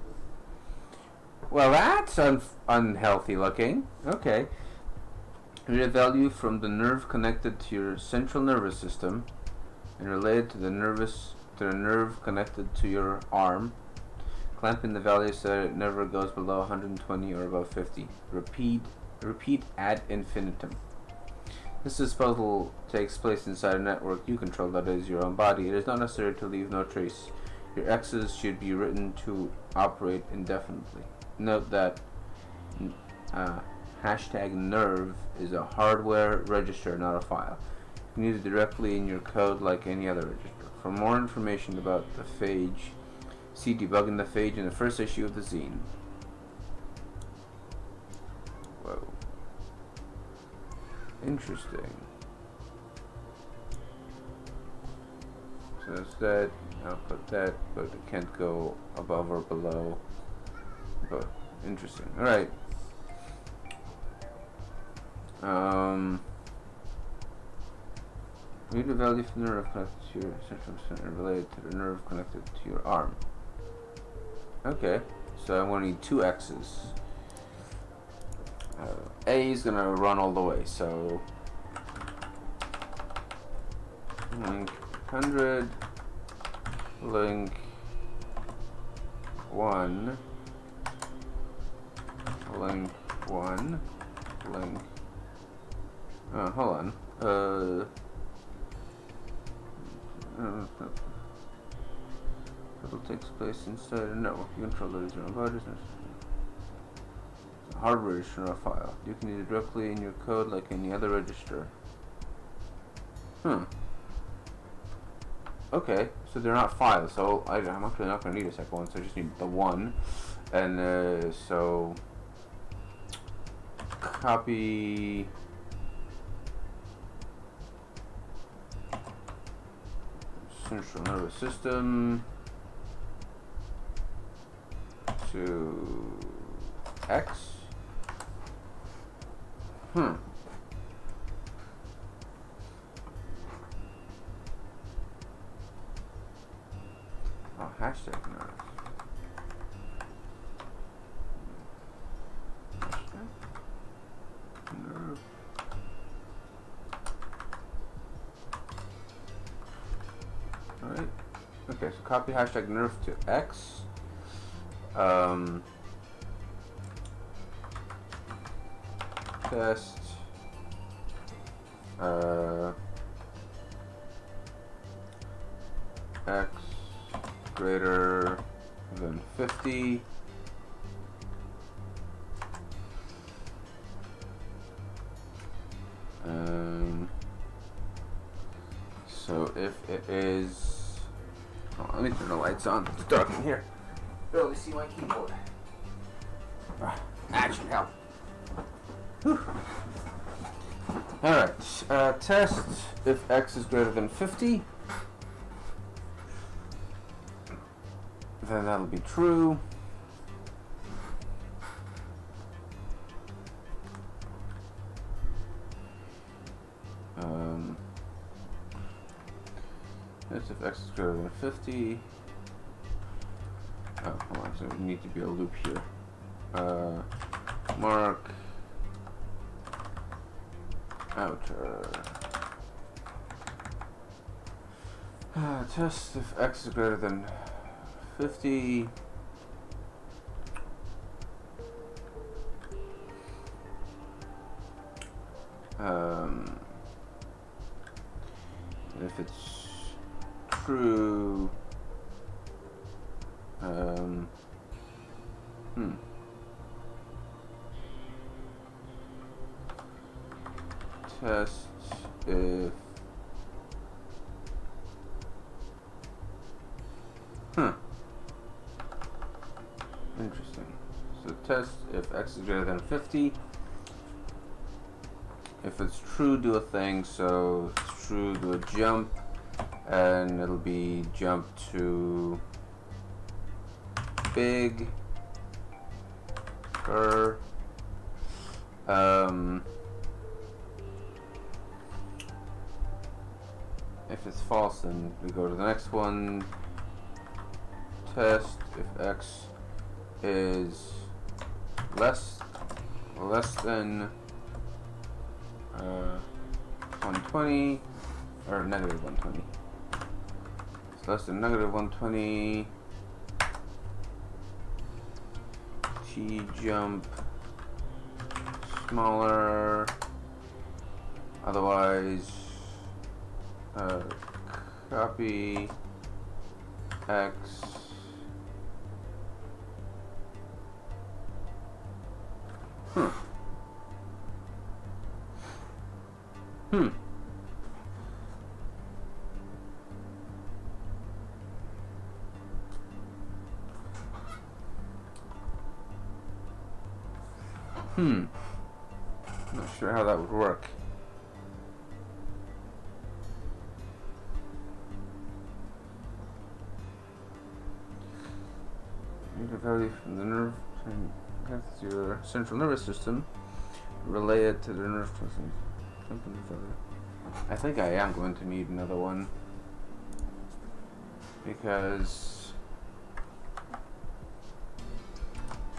Well, that's unhealthy looking. Okay. Read a value from the nerve connected to your central nervous system and related to the nerve connected to your arm. Clamping the value so that it never goes below 120 or above 50. Repeat ad infinitum. This puzzle takes place inside a network you control, that is your own body. It is not necessary to leave no trace. Your X's should be written to operate indefinitely. Note that hashtag nerve is a hardware register, not a file. You can use it directly in your code like any other register. For more information about the phage, see debugging the phage in the first issue of the zine. Whoa. Interesting. So that's that. I'll put that, but it can't go above or below. But interesting. Alright. Read the value from the nerve connected to your central center related to the nerve connected to your arm. Okay, so I'm going to need 2 X's. A is going to run all the way, so link 100, link 1, link 1, link, hold on, It takes place inside a network you control that is your own body. Hardware register or file. You can use it directly in your code like any other register. Okay, so they're not files, so I'm actually not going to need a second one, so I just need the one. And so copy central nervous system to X. Oh, hashtag nerve. Nerve. Alright. Okay, so copy hashtag nerve to X. test x greater than 50. So if it is, oh, let me turn the lights on. It's dark in here. Barely see my keyboard. That should help. Alright, test if x is greater than 50. Then that'll be true. Test if x is greater than 50. Oh, hold on, so we need to be a loop here. Mark outer. Test if x is greater than 50. If it's true, test if interesting. So test if x is greater than 50. If it's true, do a thing. So if it's true, do a jump, and it'll be jump to big. If it's false, then we go to the next one. Test if x is less than 120 or negative 120. It's less than negative 120. T jump smaller. Otherwise, copy x. Not sure how that would work. Need a value from the nerve to your central nervous system. Relay it to the nerve system. I think I am going to need another one because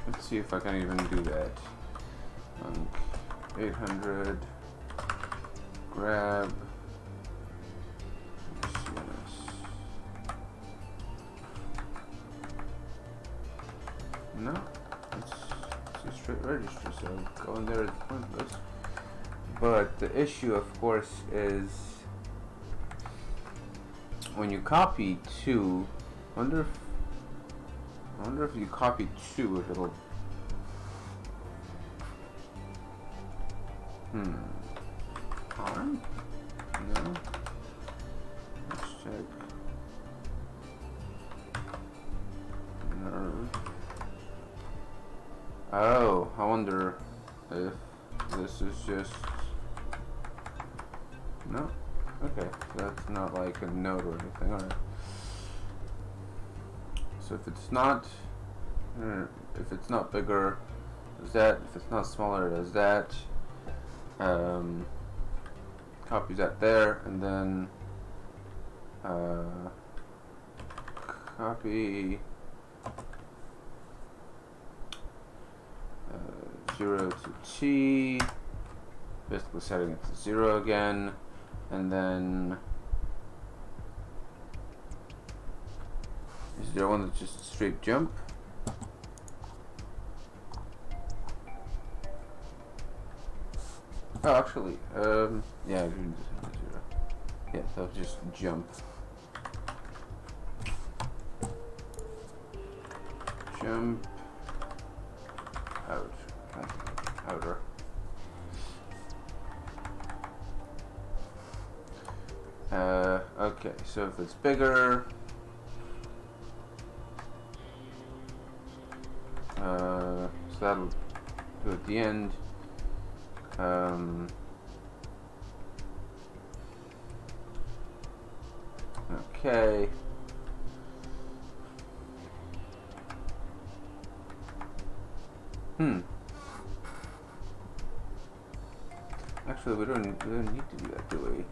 let's see if I can even do that. 800 grab no, it's a straight register, so going there is pointless. But the issue, of course, is when you copy 2. I wonder if you copy 2, if it'll. Harm? No. Let's check. Nerve. Oh, I wonder if this is just. No? Okay, so that's not like a node or anything, alright. So if it's not bigger, does that. If it's not smaller, does that. Copy that there, and then copy 0 to t, basically setting it to 0 again, and then is there one that's just a straight jump? Oh, actually, yeah, I didn't do 0. Yeah, so just jump. Jump out. Outer. Okay, so if it's bigger, so that'll do at the end. Okay. Actually, we don't need to do that, do we?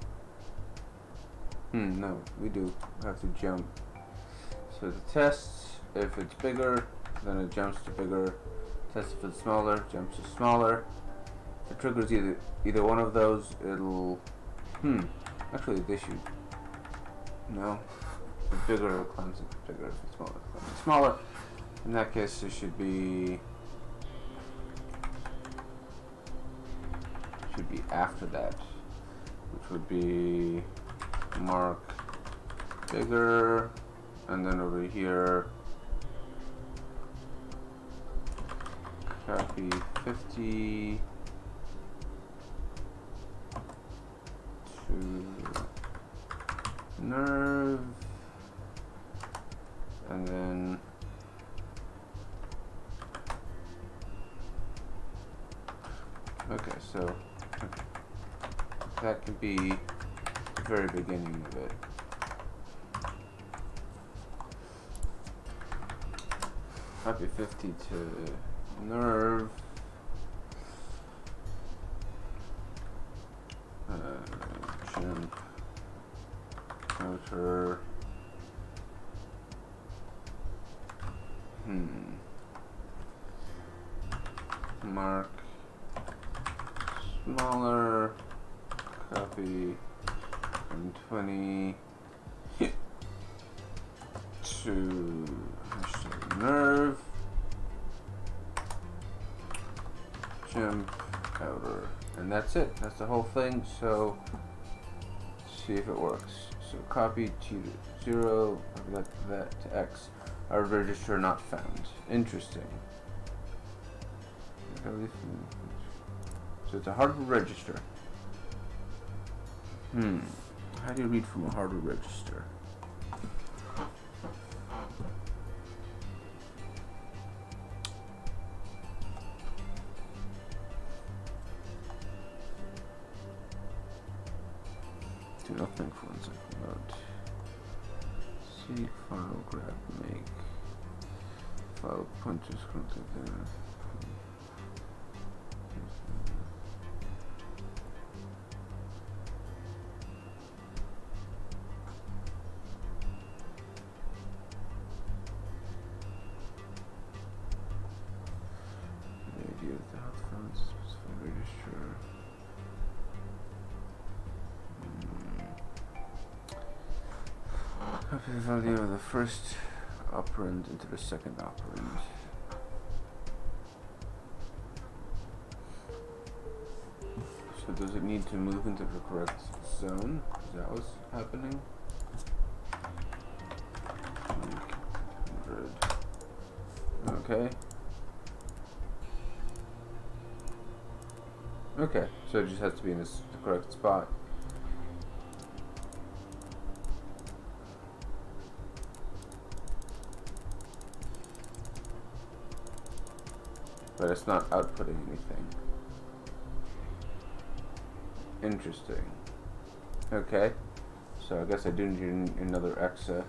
No, we do have to jump. So the test, if it's bigger, then it jumps to bigger. Test if it's smaller, jumps to smaller. If it triggers either one of those, it'll. Actually, this should. No. If it's bigger, it'll cleanse it bigger. If it's smaller, it'll cleanse it smaller. In that case, it should be. Should be after that, which would be mark bigger, and then over here copy 50 to nerve, and then okay, so that could be the very beginning of it. Copy 50 to nerve. Jump. Outer. Mark. Smaller. Copy. And 20 to nerve. Jump outer. And that's it. That's the whole thing. So see if it works. So copy to 0, that to X. Our register not found. Interesting. So it's a hardware register. How do you read from a hardware register? Dude, I'll think for 1 second. Load. Seek, file, grab, make. File punches, content there. Copy the value of the first operand into the second operand. So does it need to move into the correct zone? Is that what's happening? 100. Okay. Okay, so it just has to be in the correct spot. But it's not outputting anything. Interesting. Okay. So I guess I do need another exa.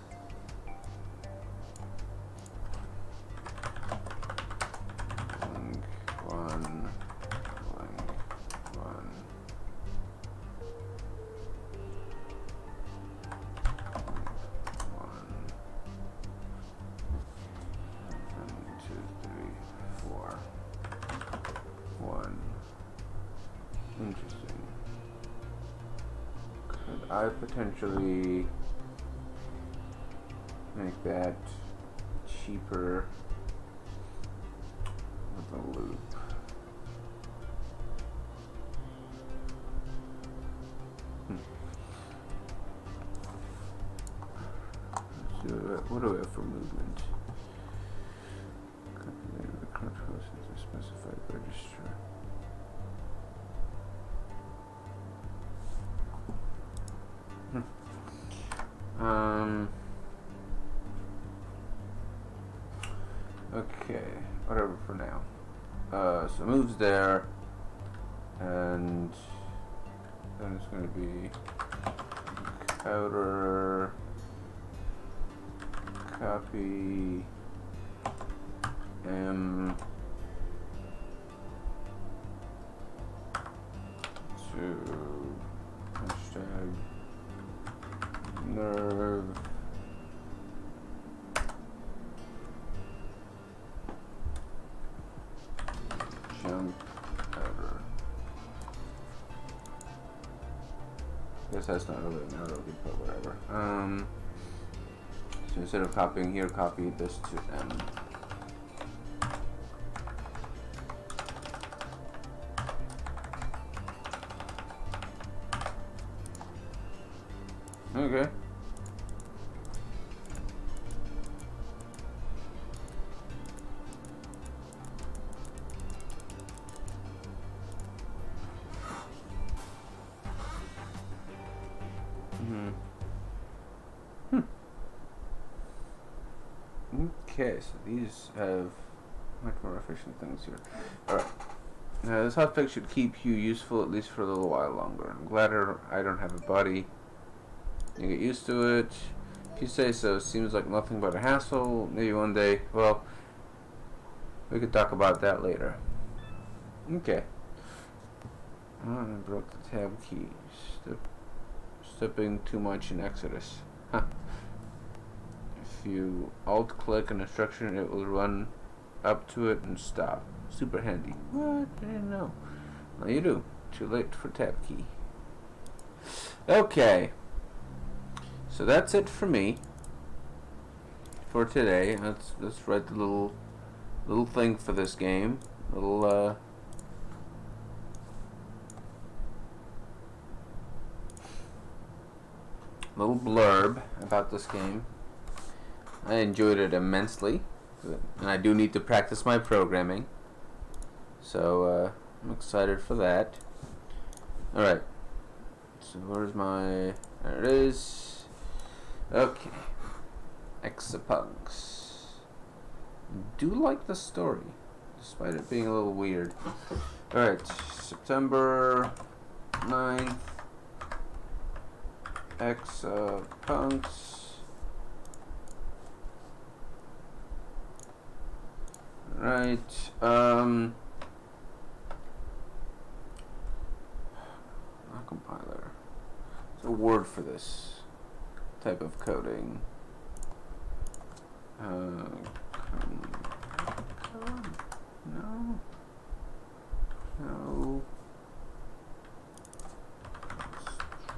Interesting. Could I potentially make that cheaper with a loop? What do we have for movement? Copy the current host into a specified register. Okay, whatever for now. So moves there, and then it's going to be outer copy M to hashtag nerve jump outer. Guess that's not really an outer, we put whatever. So instead of copying here, copy this to M. Okay. Okay, so these have much more efficient things here. Alright. Now this hotfix should keep you useful at least for a little while longer. I'm glad I don't have a body. You get used to it. If you say so, seems like nothing but a hassle. Maybe one day. Well, we could talk about that later. Okay. Oh, I broke the tab key. Stepping too much in Exodus. Huh. If you alt-click an instruction, it will run up to it and stop. Super handy. What? I didn't know. Now you do. Too late for tab key. Okay. So that's it for me for today. Let's write the little thing for this game. Little blurb about this game. I enjoyed it immensely, and I do need to practice my programming. So I'm excited for that. All right. So where's my? There it is. Okay. EXAPUNKS. Do like the story, despite it being a little weird. Alright, September 9th. EXAPUNKS. Right, not compiler. There's a word for this type of coding. No.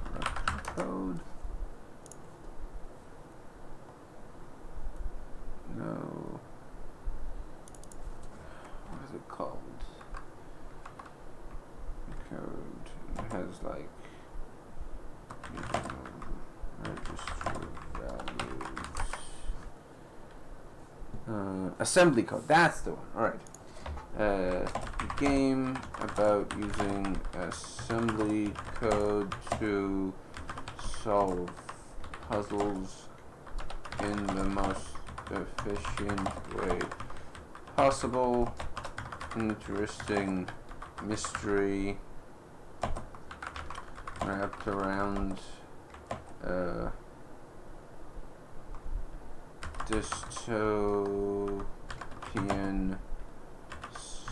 Structure code. No. What is it called? Code. It has like register values. Assembly code. That's the one. All right. Game about using assembly code to solve puzzles in the most efficient way possible. Interesting mystery wrapped around dystopian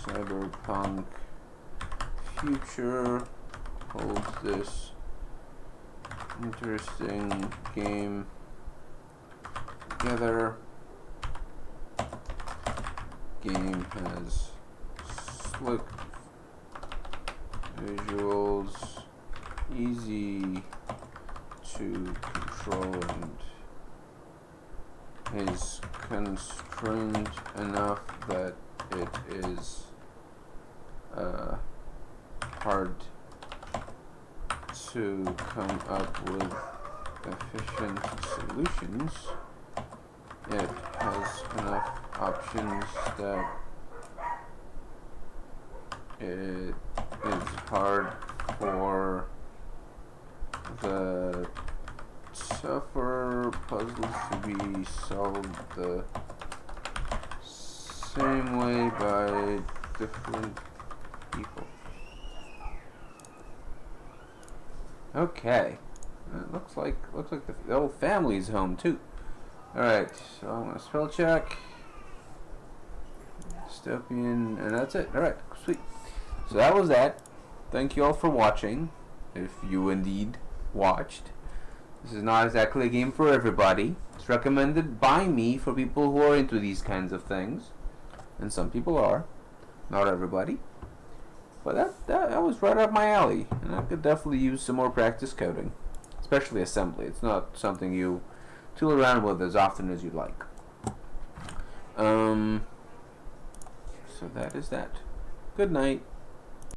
cyberpunk future holds this interesting game together. Game has slick visuals, easy to control, and is constrained enough that it is hard to come up with efficient solutions. it has enough options that it is hard for the tougher puzzles to be solved the same way by different people. Okay. It looks like the whole family's home too. Alright, so I'm gonna spell check. Dystopian, and that's it. Alright, sweet. So that was that. Thank you all for watching, if you indeed watched. This is not exactly a game for everybody. It's recommended by me for people who are into these kinds of things. And some people are. Not everybody. But that was right up my alley. And I could definitely use some more practice coding. Especially assembly. It's not something you tool around with as often as you'd like. So that is that. Good night.